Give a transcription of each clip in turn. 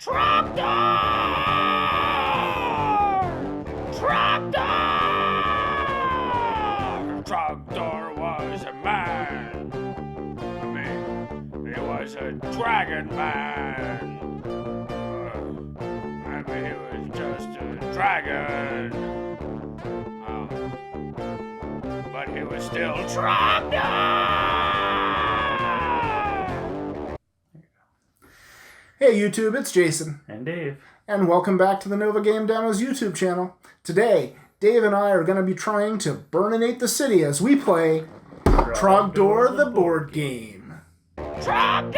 Trogdor! Trogdor! Trogdor was a man. I mean, he was a dragon man. Maybe he was just a dragon. But he was still Trogdor! Hey YouTube, it's Jason. And Dave. And welcome back to the Nova Game Demos YouTube channel. Today, Dave and I are going to be trying to burninate the city as we play Trogdor the Board Game. Trogdor!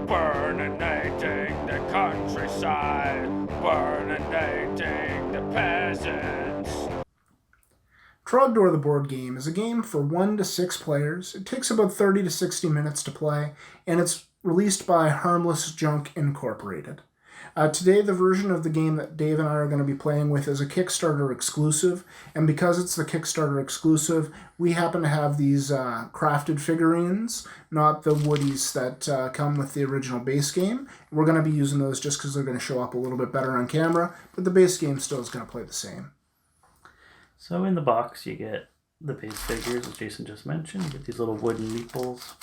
Burninating the countryside, burninating the peasants. Trogdor the Board Game is a game for 1 to 6 players. It takes about 30 to 60 minutes to play, and it's released by Harmless Junk Incorporated. Today, the version of the game that Dave and I are going to be playing with is a Kickstarter exclusive, and because it's the Kickstarter exclusive, we happen to have these crafted figurines, not the woodies that come with the original base game. We're going to be using those just because they're going to show up a little bit better on camera, but the base game still is going to play the same. So in the box you get the base figures, as Jason just mentioned. You get these little wooden meeples,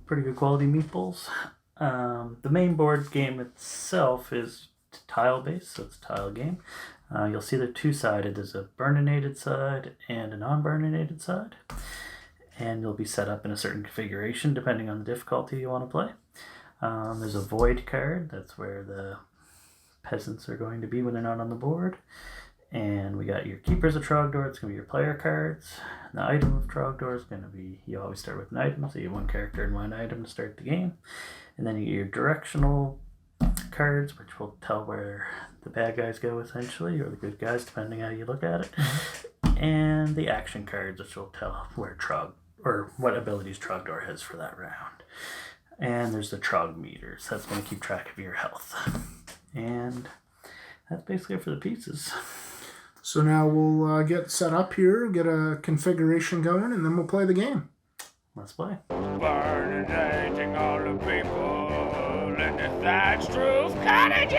pretty good quality meeples. The main board game itself is tile-based, so it's a tile game. You'll see they're two-sided. There's a burninated side and a non-burninated side. And you'll be set up in a certain configuration depending on the difficulty you want to play. There's a void card. That's where the peasants are going to be when they're not on the board. And we got your Keepers of Trogdor, it's going to be your player cards. The item of Trogdor is going to be, you always start with an item, so you have one character and one item to start the game. And then you get your directional cards, which will tell where the bad guys go essentially, or the good guys, depending how you look at it. And the action cards, which will tell where what abilities Trogdor has for that round. And there's the Trog meters, that's going to keep track of your health. And that's basically it for the pieces. So now we'll get set up here, get a configuration going, and then we'll play the game. Let's play. Burninating all the people in the thatched roof cottages!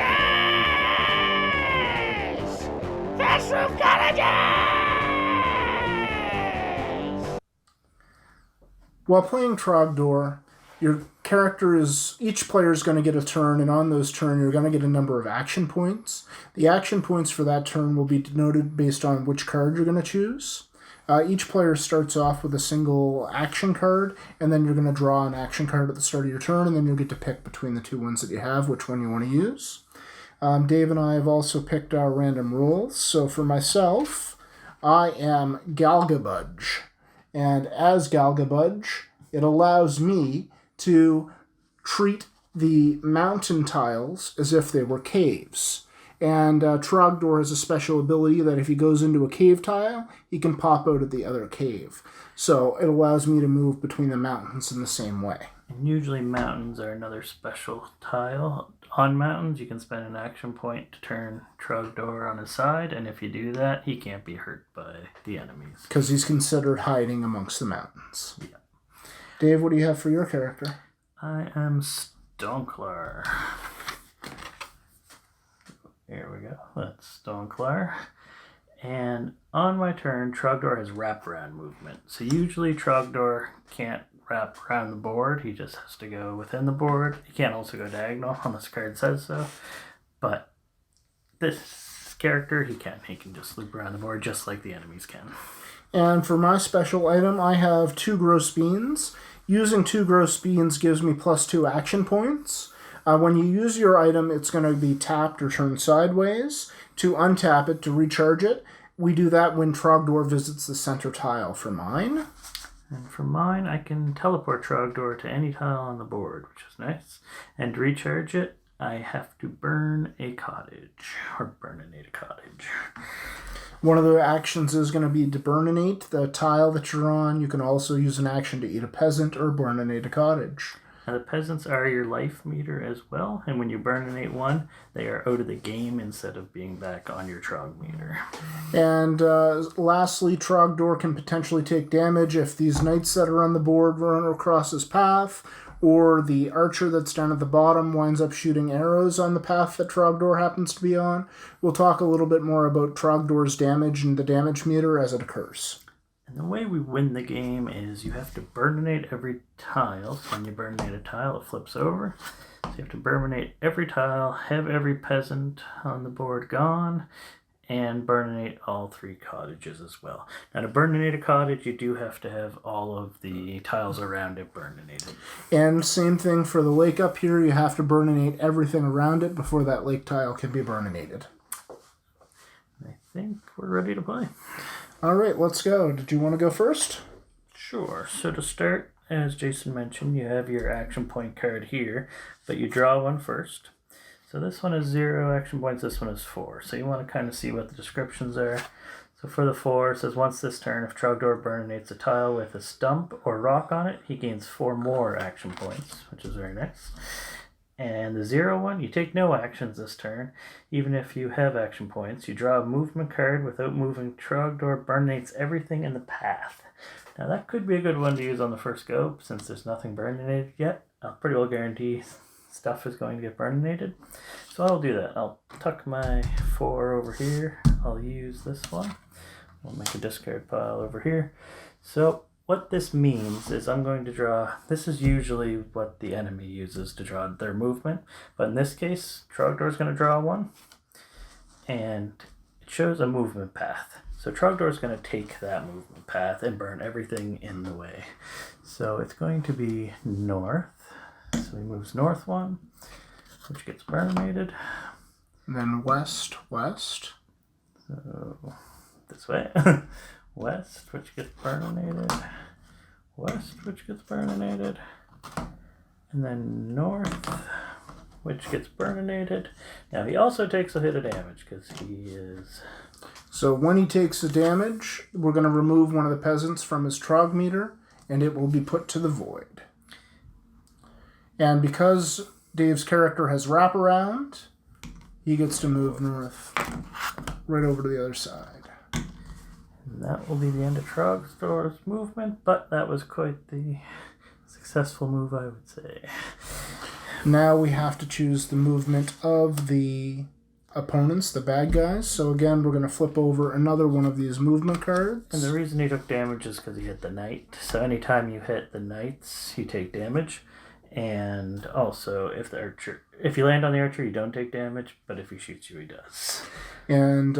Thatched roof cottages! While playing Trogdor, your character each player is going to get a turn, and on those turns you're going to get a number of action points. The action points for that turn will be denoted based on which card you're going to choose. Each player starts off with a single action card, and then you're going to draw an action card at the start of your turn, and then you'll get to pick between the two ones that you have, which one you want to use. Dave and I have also picked our random rules. So for myself, I am Galgabudge, and as Galgabudge, it allows me to treat the mountain tiles as if they were caves. And Trogdor has a special ability that if he goes into a cave tile, he can pop out of the other cave. So it allows me to move between the mountains in the same way. And usually mountains are another special tile. On mountains, you can spend an action point to turn Trogdor on his side, and if you do that, he can't be hurt by the enemies. Because he's considered hiding amongst the mountains. Yeah. Dave, what do you have for your character? I am Stonklar. Here we go. That's Stonklar. And on my turn, Trogdor has wraparound movement. So usually Trogdor can't wrap around the board. He just has to go within the board. He can't also go diagonal unless the card says so. But this character, he can. He can just loop around the board just like the enemies can. And for my special item, I have 2 gross beans. Using 2 gross beans gives me +2 action points. When you use your item, it's going to be tapped or turned sideways. To untap it, to recharge it, we do that when Trogdor visits the center tile for mine. And for mine, I can teleport Trogdor to any tile on the board, which is nice. And to recharge it, I have to burn a cottage, or burninate a cottage. One of the actions is going to be to burninate the tile that you're on. You can also use an action to eat a peasant or burninate a cottage. Now, the peasants are your life meter as well, and when you burninate one, they are out of the game instead of being back on your Trog meter. And lastly, Trogdor can potentially take damage if these knights that are on the board run across his path, or the archer that's down at the bottom winds up shooting arrows on the path that Trogdor happens to be on. We'll talk a little bit more about Trogdor's damage and the damage meter as it occurs. And the way we win the game is you have to burninate every tile. So when you burninate a tile, it flips over. So you have to burninate every tile, have every peasant on the board gone, and burninate all 3 cottages as well. Now, to burninate a cottage, you do have to have all of the tiles around it burninated. And same thing for the lake up here. You have to burninate everything around it before that lake tile can be burninated. I think we're ready to play. All right, let's go. Did you want to go first? Sure. So to start, as Jason mentioned, you have your action point card here, but you draw one first. So this one is 0 action points, this one is 4. So you want to kind of see what the descriptions are. So for the 4, it says once this turn, if Trogdor burninates a tile with a stump or rock on it, he gains 4 more action points, which is very nice. And the 0 one, you take no actions this turn. Even if you have action points, you draw a movement card without moving. Trogdor burninates everything in the path. Now that could be a good one to use on the first go, since there's nothing burninated yet. I'll pretty well guarantee stuff is going to get burninated. So I'll do that. I'll tuck my 4 over here. I'll use this one. We'll make a discard pile over here. So what this means is I'm going to draw, this is usually what the enemy uses to draw their movement, but in this case, Trogdor is going to draw one, and it shows a movement path. So Trogdor is going to take that movement path and burn everything in the way. So it's going to be north. So he moves north 1, which gets burninated. And then west, west. So this way. West, which gets burninated. West, which gets burninated. And then north, which gets burninated. Now he also takes a hit of damage because he is... So when he takes the damage, we're going to remove one of the peasants from his Trog meter, and it will be put to the void. And because Dave's character has wraparound, he gets to move north right over to the other side. And that will be the end of Trogdor's movement, but that was quite the successful move, I would say. Now we have to choose the movement of the opponents, the bad guys. So again, we're going to flip over another one of these movement cards. And the reason he took damage is because he hit the knight. So anytime you hit the knights, you take damage. And also, if you land on the archer, you don't take damage, but if he shoots you, he does. And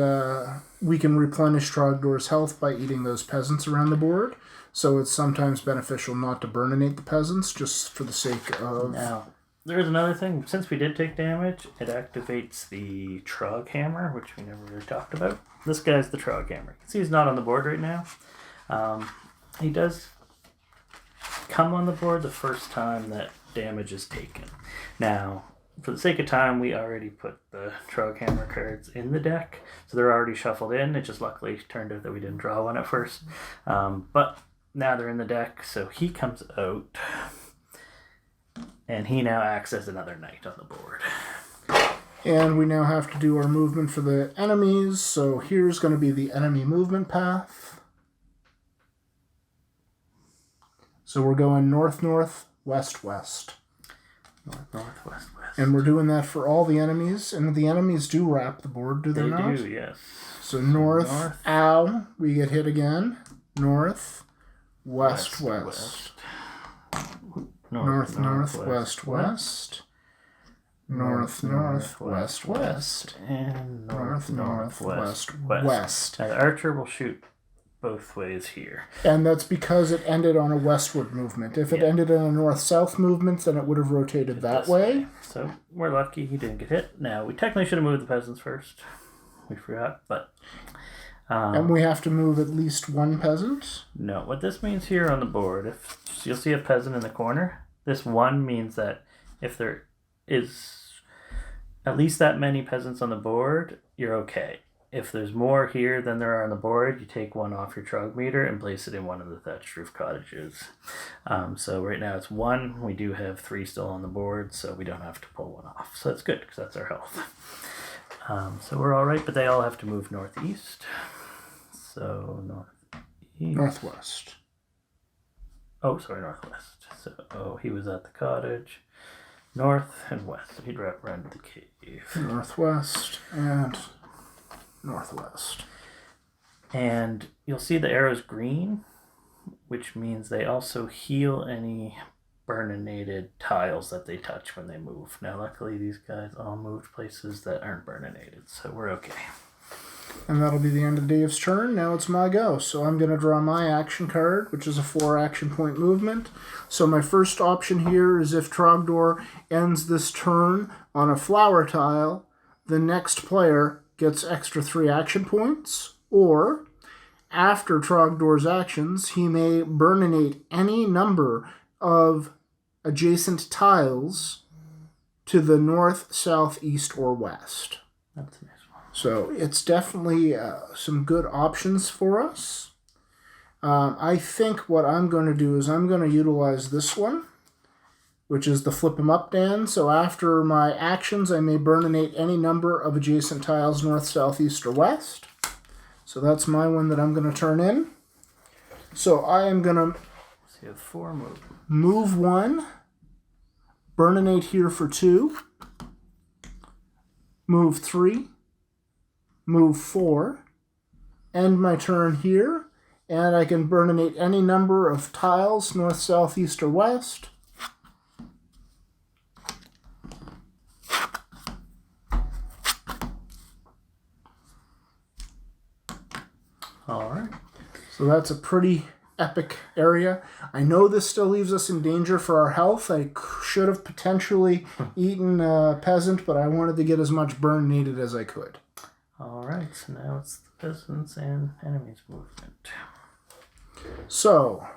we can replenish Trogdor's health by eating those peasants around the board. So it's sometimes beneficial not to burninate the peasants, just for the sake of... Now, there is another thing. Since we did take damage, it activates the Trog Hammer, which we never really talked about. This guy's the Trog Hammer. You can see he's not on the board right now. He does come on the board the first time that damage is taken. Now, for the sake of time, we already put the Trog Hammer cards in the deck, so they're already shuffled in. It just luckily turned out that we didn't draw one at first. But now they're in the deck, so he comes out, and he now acts as another knight on the board. And we now have to do our movement for the enemies, so here's going to be the enemy movement path. So we're going north-north, west-west. North, west, west. And we're doing that for all the enemies. And the enemies do wrap the board, do they not? They do, yes. So north, ow, we get hit again. North, west. North, North, west, west. North, west. And North, west. Now the archer will shoot both ways here. And that's because it ended on a westward movement. If it ended in a north-south movement, then it would have rotated that way. So we're lucky he didn't get hit. Now, we technically should have moved the peasants first. We forgot, but... and we have to move at least one peasant? No, what this means here on the board, if you'll see a peasant in the corner, this one means that if there is at least that many peasants on the board, you're okay. If there's more here than there are on the board, you take one off your Trog meter and place it in one of the thatched roof cottages. So right now it's 1. We do have 3 still on the board, so we don't have to pull one off. So that's good, because that's our health. So we're all right, but they all have to move northeast. So northeast. Northwest. Oh, sorry, northwest. So, he was at the cottage. North and west. So he'd wrap around the cave. Northwest and northwest. And you'll see the arrows green, which means they also heal any burninated tiles that they touch when they move. Now, luckily, these guys all moved places that aren't burninated, so we're okay. And that'll be the end of Dave's turn. Now it's my go. So I'm going to draw my action card, which is a 4 action point movement. So my first option here is if Trogdor ends this turn on a flower tile, the next player gets extra 3 action points. Or, after Trogdor's actions, he may burninate any number of adjacent tiles to the north, south, east, or west. That's a nice one. So it's definitely some good options for us. I think what I'm going to do is I'm going to utilize this one, which is the flip 'em up Dan. So after my actions, I may burninate any number of adjacent tiles north, south, east, or west. So that's my one that I'm going to turn in. So I am going to So you have 4 moves. move 1, burninate here for 2, move 3, move 4, end my turn here, and I can burninate any number of tiles, north, south, east, or west. Alright. So that's a pretty epic area. I know this still leaves us in danger for our health. I should have potentially eaten a peasant, but I wanted to get as much burn needed as I could. Alright, so now it's the peasants and enemies movement. So,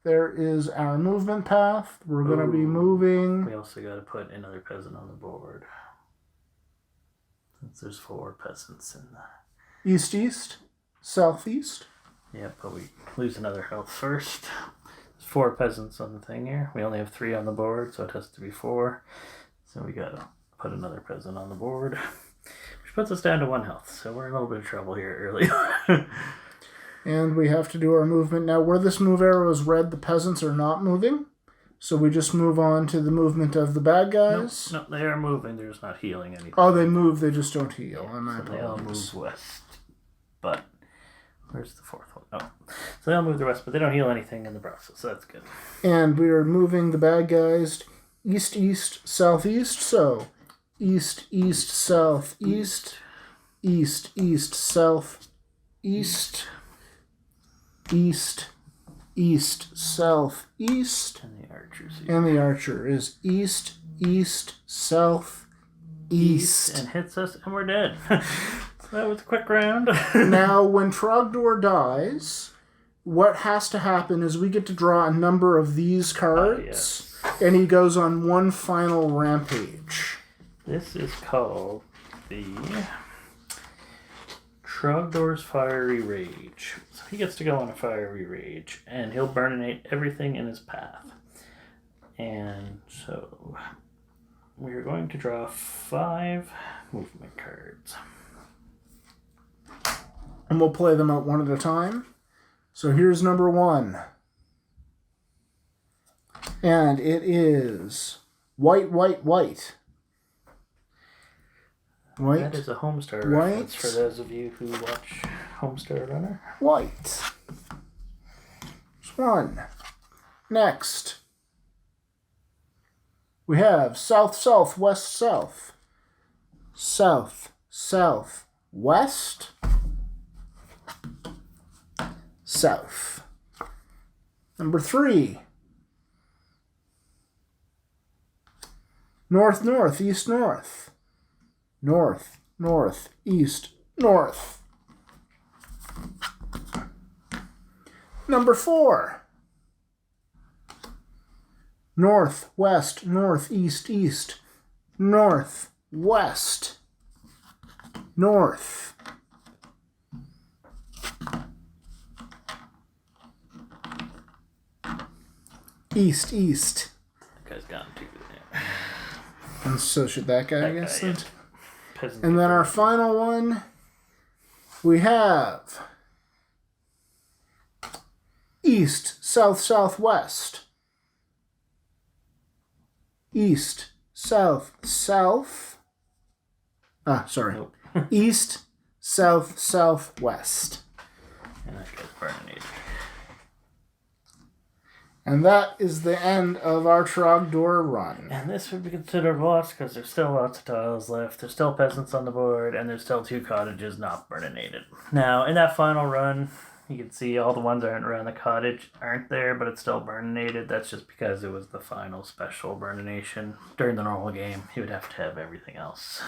there is our movement path. We're going to be moving. We also got to put another peasant on the board. Since there's 4 peasants in the... East-east, southeast. Yeah, but we lose another health first. There's 4 peasants on the thing here. We only have 3 on the board, so it has to be 4. So we got to put another peasant on the board. Which puts us down to 1 health, so we're in a little bit of trouble here early. And we have to do our movement. Now, where this move arrow is red, the peasants are not moving. So we just move on to the movement of the bad guys. No, they are moving. They're just not healing anything. Oh, they move. They just don't heal. Yeah, so they all move west. But where's the 4th one? Oh, so they all move the west, but they don't heal anything in the process. So that's good. And we are moving the bad guys east, east, southeast. So east, east, southeast, east, east, south, east, east, east, south, east. And the archers here. And the archer is east, east, south, east. And hits us, and we're dead. So that was a quick round. Now, when Trogdor dies, what has to happen is we get to draw a number of these cards, and he goes on one final rampage. This is called the Trogdor's Fiery Rage. So he gets to go on a fiery rage, and he'll burninate everything in his path. And so we're going to draw 5 movement cards. And we'll play them out one at a time. So here's number 1. And it is white, white, white. White. That is a Homestar White. reference for those of you who watch Homestar Runner. White. There's 1. Next. We have south, south, west, south. South, south, west. South. Number 3. North, north, east, north. North, north, east, north. Number 4. North, west, north, east, east. North, west. North. East, east. That guy's gone too. Yeah. And so should that guy, I guess. Guy, yeah. Then? Peasant And then people. our final one, we have East, south, southwest. East, south, south. Sorry. Nope. East, south, southwest. And that guy's Burninated. And that is the end of our Trogdor run. And this would be considered lost because there's still lots of tiles left. There's still peasants on the board, and there's still 2 cottages not Burninated. Now, in that final run, you can see all the ones that aren't around the cottage aren't there, but it's still Burninated. That's just because it was the final special Burnination. During the normal game, you would have to have everything else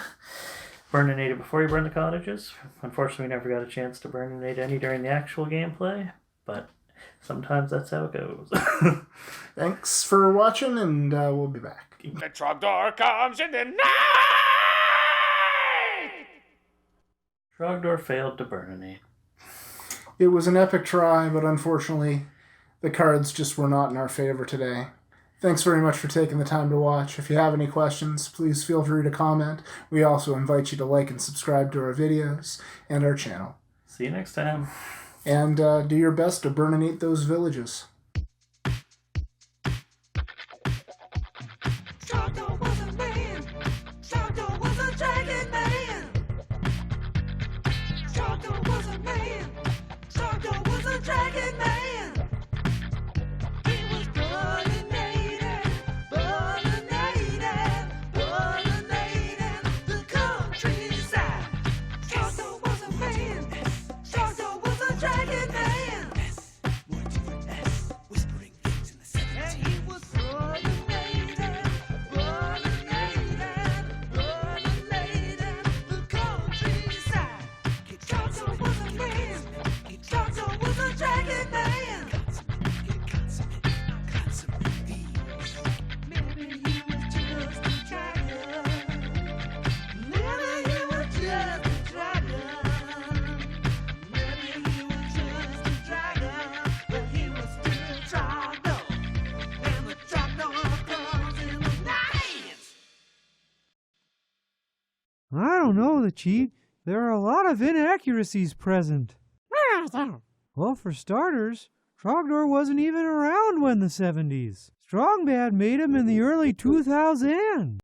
Burninated before you burn the cottages. Unfortunately, we never got a chance to Burninate any during the actual gameplay, but sometimes that's how it goes. Thanks for watching, and we'll be back. The Trogdor comes in the night! Trogdor failed to Burninate. It was an epic try, but unfortunately, the cards just were not in our favor today. Thanks very much for taking the time to watch. If you have any questions, please feel free to comment. We also invite you to like and subscribe to our videos and our channel. See you next time. And do your best to burninate those villages. Trogdor was a man. Trogdor was a dragon man. Trogdor was a man. Trogdor was a dragon man. He was burninate, burninate, burninate the countryside. Trogdor was a man. Trogdor was a dragon man. Whispering things in the And 70s. he was burninate, burninate, burninate the countryside. Trogdor was a man. Trogdor was a dragon man. Maybe he was just a dragon. Maybe he was just a dragon. Maybe he was just a dragon, but he was still Trogdor. And the Trogdor comes in the night. I don't know, the cheat. There are a lot of inaccuracies present. Well, for starters, Trogdor wasn't even around when the 70s. Strongbad made him in the early 2000s.